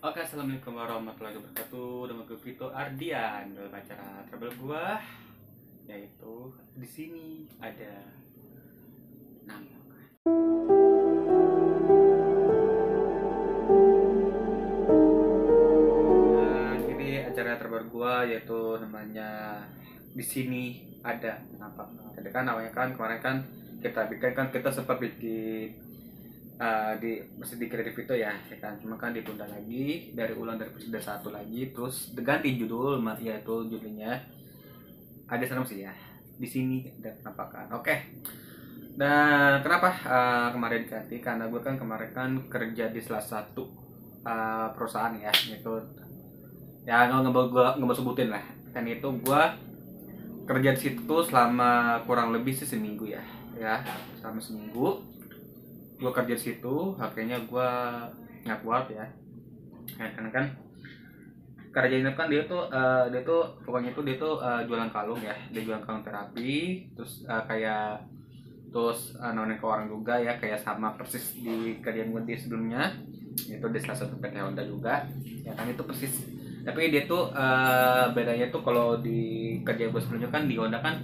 Oke, assalamualaikum warahmatullahi wabarakatuh. Nama gue Vito Ardian dalam acara travel gua, yaitu di sini ada Nang. Nah, ini acara travel gua yaitu namanya di sini ada apa? Tadi kan awalnya kan kemarin kan kita sempat bikin masih di kreatif itu ya kan, cuma kan ditunda lagi dari ulang dari episode satu lagi, terus ganti judul yaitu judulnya ada serem sih ya di sini ada penampakan. Oke, dan kenapa kemarin diganti, karena gue kan kemarin kan kerja di salah satu perusahaan ya, itu ya nggak mau sebutin lah, kan itu gue kerja di situ selama kurang lebih sih seminggu ya selama seminggu gue kerja di situ. Akhirnya gue nggak kuat ya, karena kan kerja ini kan dia tuh pokoknya itu dia tuh jualan kalung ya, dia jualan kalung terapi, terus nonin ke orang juga ya, kayak sama persis di kerjaan gue di sebelumnya, itu di salah satu PT Honda juga ya kan, itu persis. Tapi dia tuh bedanya tuh kalau di kerja gue sebelumnya kan di Honda kan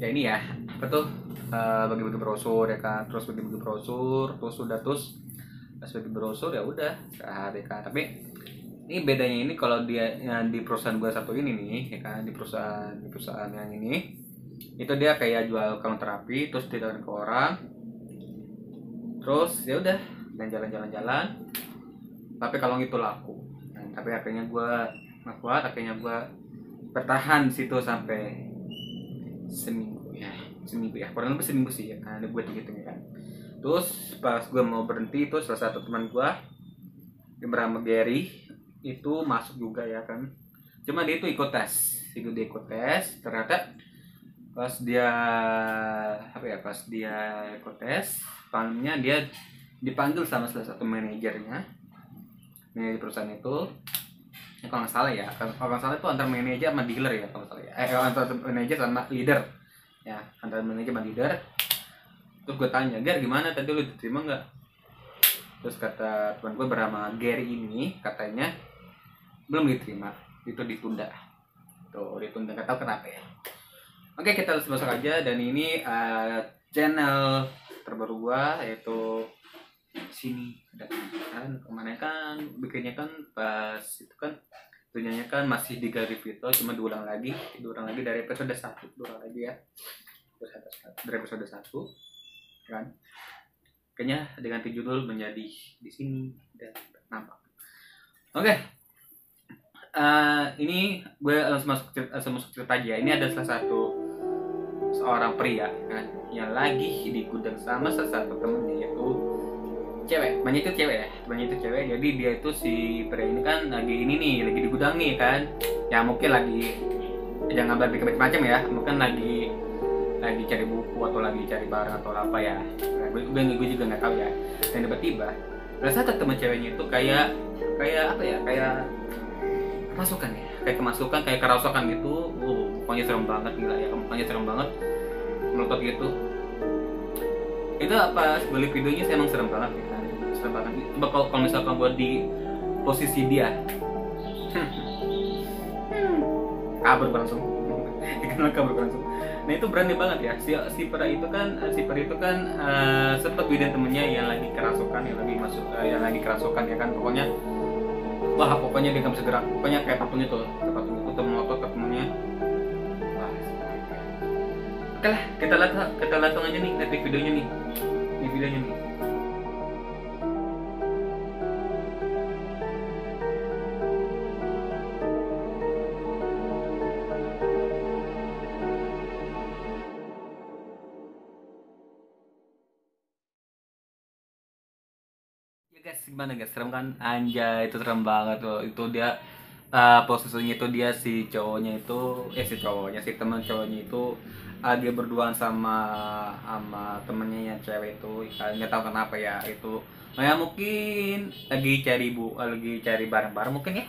ya ini ya apa tuh, bagi-bagi brosur ya kan, terus bagi-bagi brosur, terus pas bagi brosur ya udah sehari kan. Tapi ini bedanya ini kalau dia yang di perusahaan gue satu ini nih ya kan, di perusahaan yang ini itu dia kayak jual kalung terapi, terus ditawarin ke orang, terus ya udah dan jalan-jalan, tapi kalung itu laku. Nah, tapi akhirnya gue nggak kuat, akhirnya gue bertahan di situ sampai seminggu ya, kurang lebih seminggu sih ya kan, ada gue gitu kan. Terus pas gue mau berhenti itu salah satu teman gue yang bernama Gary itu masuk juga ya kan, cuma dia itu dia ikut tes. Ternyata pas dia pas dia ikut tes, malamnya dia dipanggil sama salah satu manajernya di perusahaan itu ya, kalau nggak salah ya, kalau nggak salah itu antar manajer sama dealer ya, kalau salah ya, antar manajer sama leader ya, antara manajer sama leader. Terus gue tanya, Gar gimana tadi lu diterima nggak? Terus kata teman gue bernama Gary ini, katanya belum diterima, itu ditunda. Tuh ditunda, nggak tahu kenapa ya. Oke, kita langsung masuk aja. Dan ini channel terbaru gua, yaitu sini ada kan. Kemana kan bikinnya kan pas itu kan dunyanya kan masih di Gary Vito, cuma diulang lagi dari episode 1, diulang lagi ya, dari episode 1 kan. Kayaknya diganti judul menjadi di sini dan nampak. Oke, ini gue langsung masuk cerita aja. Ini ada salah satu seorang pria kan yang lagi di gudang sama salah satu temennya, yaitu cewek. Banyak itu cewek ya, jadi dia itu si pria ini kan lagi lagi di gudang nih kan, ya mungkin lagi, jangan berpikir macam-macam ya, mungkin lagi cari buku atau lagi cari barang atau apa ya. Nah, gue juga nggak tahu ya. Dan tiba-tiba rasa teman ceweknya itu kayak apa ya, kayak kemasukan, kayak kerasukan gitu. Pokoknya serem banget, gila ya, pokoknya serem banget melotot gitu. Itu apa balik videonya sih, emang serem banget ya kan, serem banget. Coba kalau misalkan gue di posisi dia kabur langsung kabur langsung. Nah itu berani banget ya, si pria itu kan sempat video temennya yang lagi kerasukan, yang lagi kerasukan ya kan. Pokoknya dia nggak bisa gerak, pokoknya kayak patung itu tuh melotot ke temennya. Wah, oke lah, kita langsung aja nih lihat videonya nih, ya guys. Gimana guys, serem kan? Anjay, itu serem banget loh. Itu dia posisinya itu dia si teman cowoknya itu dia berduaan sama temennya yang cewek itu. Nggak tahu kenapa ya itu. Nah, ya mungkin lagi cari barang-barang mungkin ya,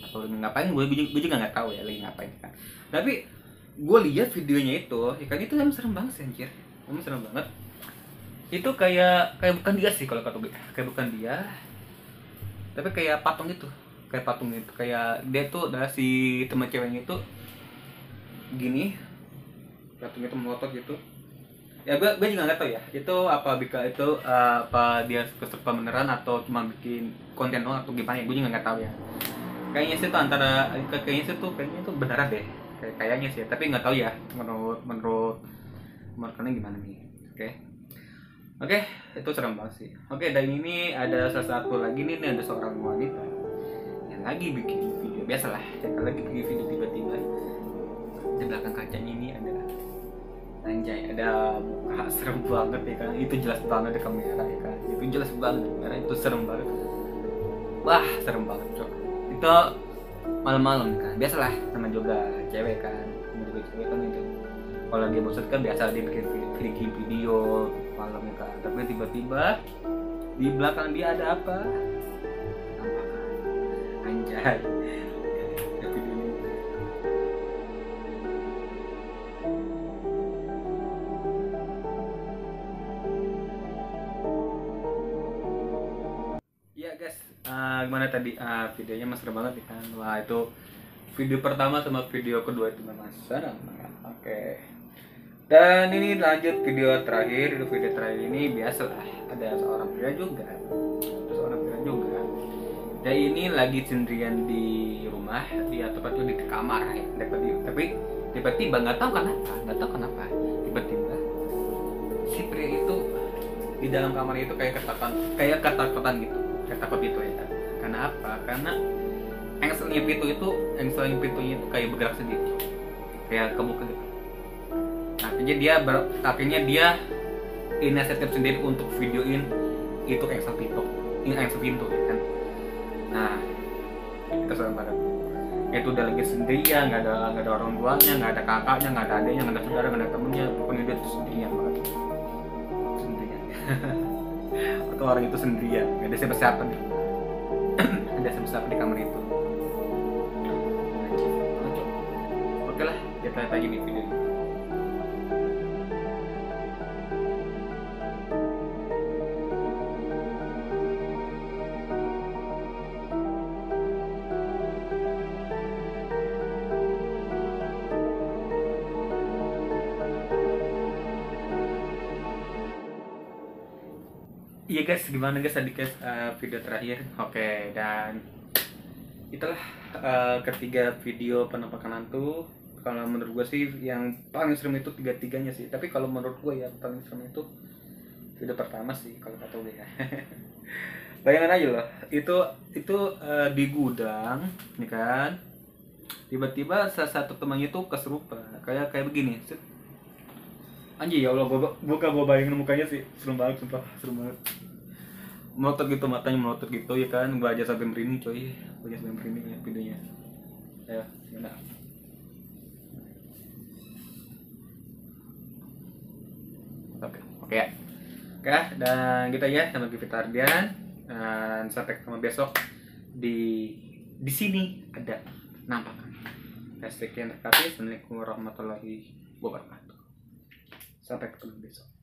atau lagi ngapain, gue juga nggak tahu ya lagi ngapain kan. Tapi gue lihat videonya itu ya kan, itu emang serem banget sih anjir, emang serem banget. Itu kayak bukan dia sih, kalau kata gue kayak bukan dia. tapi kayak patung gitu, kayak dia tuh adalah si teman ceweknya itu gini, patung itu melotot gitu. Ya gue juga nggak tahu ya itu apa bika itu apa dia kesuka beneran atau cuma bikin konten doang atau gimana ya, gue juga nggak tahu ya. Kayaknya sih tuh kayaknya tuh beneran deh, kayaknya sih, tapi nggak tahu ya menurut kalian gimana nih. Oke, itu serem banget sih. Oke, dan ini ada salah satu lagi nih, ada seorang wanita yang lagi bikin video. Biasalah, yang lagi bikin video tiba-tiba di belakang kacanya ini ada anjay, ada muka serem banget ya kan. Itu jelas banget di kamera ya kan. Itu jelas banget di kamera, itu serem banget. Wah, serem banget, cok. Itu malam-malam kan. Biasalah, nama juga cewek kan. Nama juga cewek kan itu. Kalau dia bosan kan biasa dia bikin video malam ya kan, tapi tiba-tiba di belakang dia ada apa, nampakan anjay. Ya guys, gimana tadi videonya mas serem banget ya kan. Wah, itu video pertama sama video kedua itu memang serem banget. Oke. Dan ini lanjut video terakhir. Video terakhir ini biasalah ada seorang pria juga. Dan ini lagi sendirian di rumah, di tepatnya di kamar ya. Tapi tiba-tiba nggak tahu kenapa. Tiba-tiba si pria itu di dalam kamar itu kayak ketakutan gitu. Takut itu ya. Karena apa? Karena engselnya pintunya itu kayak bergerak sendiri. Kayak kebuka gitu. Akhirnya dia inisiatif sendiri untuk videoin itu engsel pintu ya kan. Nah, itu serem banget. Itu udah lagi sendirian, nggak ada orang tuanya, nggak ada kakaknya, nggak ada adiknya, nggak ada saudara, nggak ada temennya, pokoknya dia tuh sendirian banget. Atau orang itu sendirian, nggak ada siapa-siapa nih. Ada siapa-siapa di kamar itu. Oke lah, kita lihat aja nih video ini. Iya guys, gimana guys tadi guys video terakhir. Oke, dan itulah ketiga video penampakan hantu. Kalau menurut gue sih yang paling serem itu tiga-tiganya sih. Tapi kalau menurut gue ya paling serem itu video pertama sih kalau kata gue ya. Bayangin aja loh, itu di gudang, nih kan. Tiba-tiba salah satu temannya itu kesurupan, kayak begini. Anjir ya Allah, gua bayangin mukanya sih serem banget, sumpah serem banget. Melotot gitu, matanya melotot gitu ya kan, gua aja sampai merinding coy, ya videonya. Ayo, gimana? Oke ya. Oke, dan kita ya sama Givita Ardian, dan sampai ketemu besok di sini ada nampakan. Sekian terkasih. Assalamualaikum warahmatullahi wabarakatuh. Sampai ketemu besok.